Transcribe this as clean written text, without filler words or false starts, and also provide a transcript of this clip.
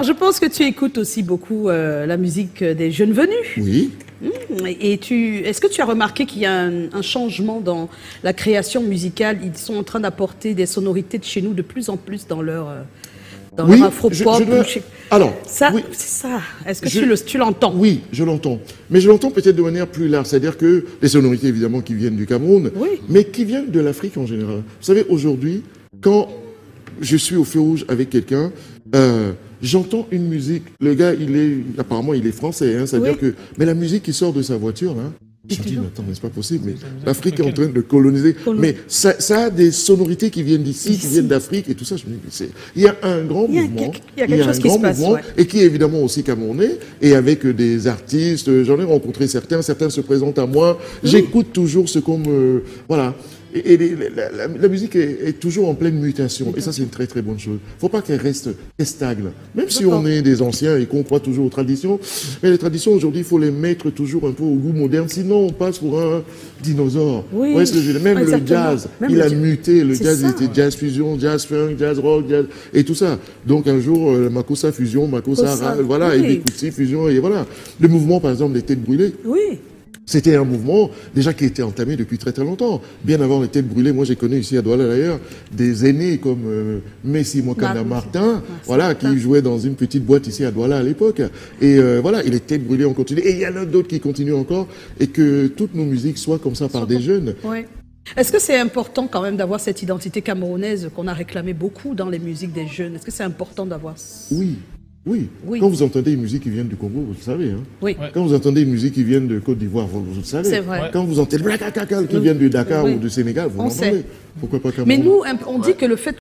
Je pense que tu écoutes aussi beaucoup la musique des jeunes venus. Oui. Et est-ce que tu as remarqué qu'il y a un changement dans la création musicale? Ils sont en train d'apporter des sonorités de chez nous de plus en plus dans leur afro-pop. Alors, ça, oui. c'est ça. Est-ce que tu l'entends? Oui, je l'entends. Mais je l'entends peut-être de manière plus large. C'est-à-dire que les sonorités, évidemment, qui viennent du Cameroun, oui, mais qui viennent de l'Afrique en général. Vous savez, aujourd'hui, quand je suis au feu rouge avec quelqu'un, j'entends une musique. Le gars, apparemment, il est français. Hein, c'est-à-dire que, mais la musique qui sort de sa voiture, là, je me dis, mais attends, mais c'est pas possible. Mais l'Afrique est en train de coloniser. Mais ça a des sonorités qui viennent d'ici, qui viennent d'Afrique et tout ça. Je me dis, il y a un grand mouvement. Il y a quelque chose qui se passe, ouais. Et qui est évidemment aussi camerounais. Et avec des artistes, j'en ai rencontré certains se présentent à moi. J'écoute toujours ce qu'on me... Voilà. Et la musique est toujours en pleine mutation. Et ça, c'est une très très bonne chose. Il ne faut pas qu'elle stagne. Même si on est des anciens et qu'on croit toujours aux traditions. Mais les traditions, aujourd'hui, il faut les mettre toujours un peu au goût moderne. Sinon, on passe pour un dinosaure. Oui. Ouais, même le jazz, il a muté. Le jazz, il était jazz fusion, jazz funk, jazz rock, jazz, et tout ça. Donc un jour, Makossa fusion, Makossa, voilà, et Bikuti fusion, et voilà. Le mouvement, par exemple, des têtes brûlées. Oui. C'était un mouvement déjà qui était entamé depuis très très longtemps. Bien avant les têtes brûlées, moi j'ai connu ici à Douala d'ailleurs des aînés comme Messi Mokanda Martin, voilà, qui jouait dans une petite boîte ici à Douala à l'époque. Et voilà, et les têtes brûlées ont continué. Et il y en a d'autres qui continuent encore. Et que toutes nos musiques soient comme ça par des jeunes. Oui. Est-ce que c'est important quand même d'avoir cette identité camerounaise qu'on a réclamée beaucoup dans les musiques des jeunes? Est-ce que c'est important d'avoir... Oui. Oui. Quand vous entendez une musique qui vient du Congo, vous le savez. Hein. Oui. Quand vous entendez une musique qui vient de Côte d'Ivoire, vous le savez. C'est vrai. Quand vous entendez qui vient du Dakar ou du Sénégal, vous l'entendez. Pourquoi pas Cameroun? Mais nous, on dit que le fait